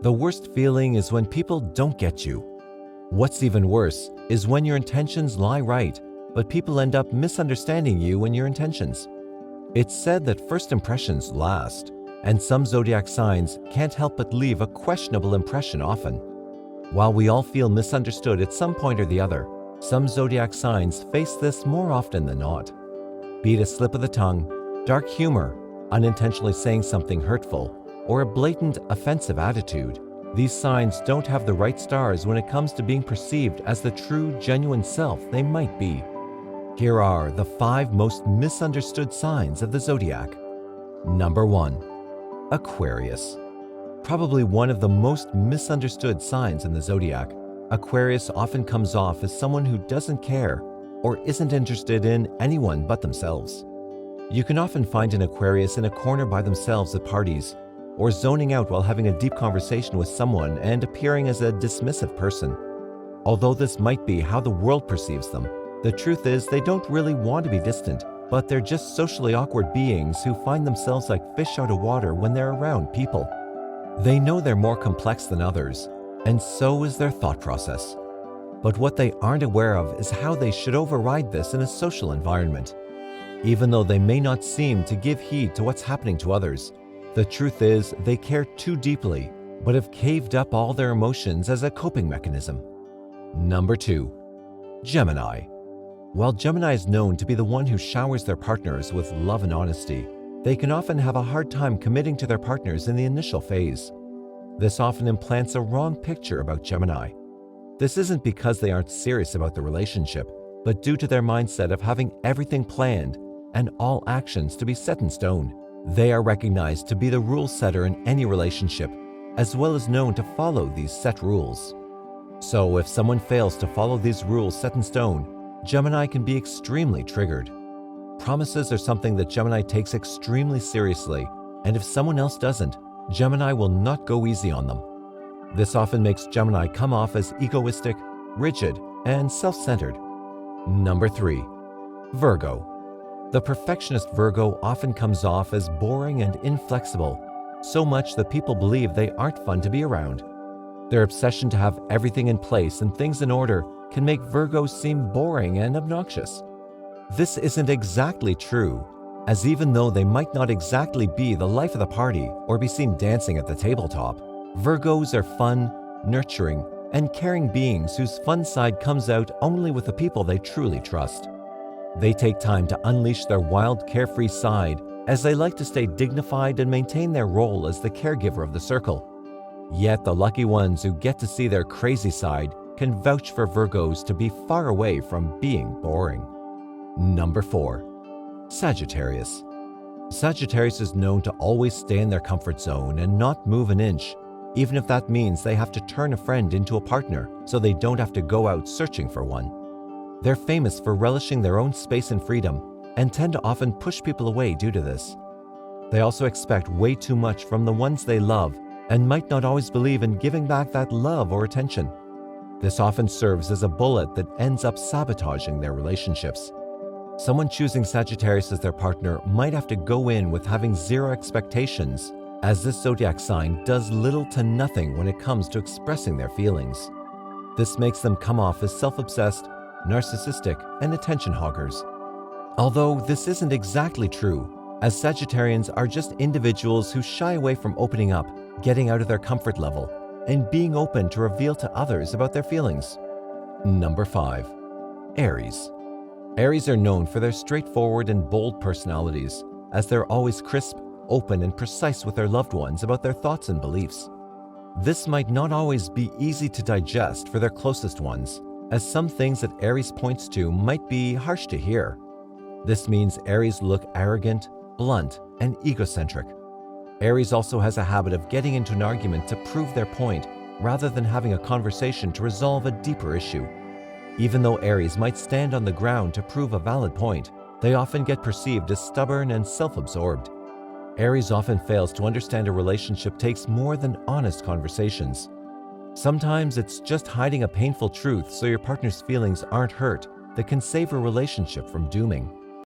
The worst feeling is when people don't get you. What's even worse is when your intentions lie right, but people end up misunderstanding you and your intentions. It's said that first impressions last, and some zodiac signs can't help but leave a questionable impression often. While we all feel misunderstood at some point or the other, some zodiac signs face this more often than not. Be it a slip of the tongue, dark humor, unintentionally saying something hurtful, or a blatant offensive attitude, these signs don't have the right stars when it comes to being perceived as the true, genuine self they might be. Here are the 5 most misunderstood signs of the zodiac. Number 1. Aquarius. Probably one of the most misunderstood signs in the zodiac, Aquarius often comes off as someone who doesn't care or isn't interested in anyone but themselves. You can often find an Aquarius in a corner by themselves at parties, or zoning out while having a deep conversation with someone and appearing as a dismissive person. Although this might be how the world perceives them, the truth is they don't really want to be distant, but they're just socially awkward beings who find themselves like fish out of water when they're around people. They know they're more complex than others, and so is their thought process. But what they aren't aware of is how they should override this in a social environment. Even though they may not seem to give heed to what's happening to others, the truth is they care too deeply, but have caved up all their emotions as a coping mechanism. Number 2. Gemini. While Gemini is known to be the one who showers their partners with love and honesty, they can often have a hard time committing to their partners in the initial phase. This often implants a wrong picture about Gemini. This isn't because they aren't serious about the relationship, but due to their mindset of having everything planned and all actions to be set in stone. They are recognized to be the rule setter in any relationship, as well as known to follow these set rules. So if someone fails to follow these rules set in stone, Gemini can be extremely triggered. Promises are something that Gemini takes extremely seriously, and if someone else doesn't, Gemini will not go easy on them. This often makes Gemini come off as egoistic, rigid, and self-centered. Number 3. Virgo. The perfectionist Virgo often comes off as boring and inflexible, so much that people believe they aren't fun to be around. Their obsession to have everything in place and things in order can make Virgos seem boring and obnoxious. This isn't exactly true, as even though they might not exactly be the life of the party or be seen dancing at the tabletop, Virgos are fun, nurturing, and caring beings whose fun side comes out only with the people they truly trust. They take time to unleash their wild, carefree side, as they like to stay dignified and maintain their role as the caregiver of the circle. Yet the lucky ones who get to see their crazy side can vouch for Virgos to be far away from being boring. Number 4. Sagittarius. Sagittarius is known to always stay in their comfort zone and not move an inch, even if that means they have to turn a friend into a partner so they don't have to go out searching for one. They're famous for relishing their own space and freedom and tend to often push people away due to this. They also expect way too much from the ones they love and might not always believe in giving back that love or attention. This often serves as a bullet that ends up sabotaging their relationships. Someone choosing Sagittarius as their partner might have to go in with having zero expectations, as this zodiac sign does little to nothing when it comes to expressing their feelings. This makes them come off as self-obsessed, narcissistic, and attention hoggers. Although this isn't exactly true, as Sagittarians are just individuals who shy away from opening up, getting out of their comfort level, and being open to reveal to others about their feelings. Number 5. Aries. Aries are known for their straightforward and bold personalities, as they're always crisp, open, and precise with their loved ones about their thoughts and beliefs. This might not always be easy to digest for their closest ones, as some things that Aries points to might be harsh to hear. This means Aries look arrogant, blunt, and egocentric. Aries also has a habit of getting into an argument to prove their point rather than having a conversation to resolve a deeper issue. Even though Aries might stand on the ground to prove a valid point, they often get perceived as stubborn and self-absorbed. Aries often fails to understand a relationship takes more than honest conversations. Sometimes it's just hiding a painful truth so your partner's feelings aren't hurt that can save a relationship from dooming.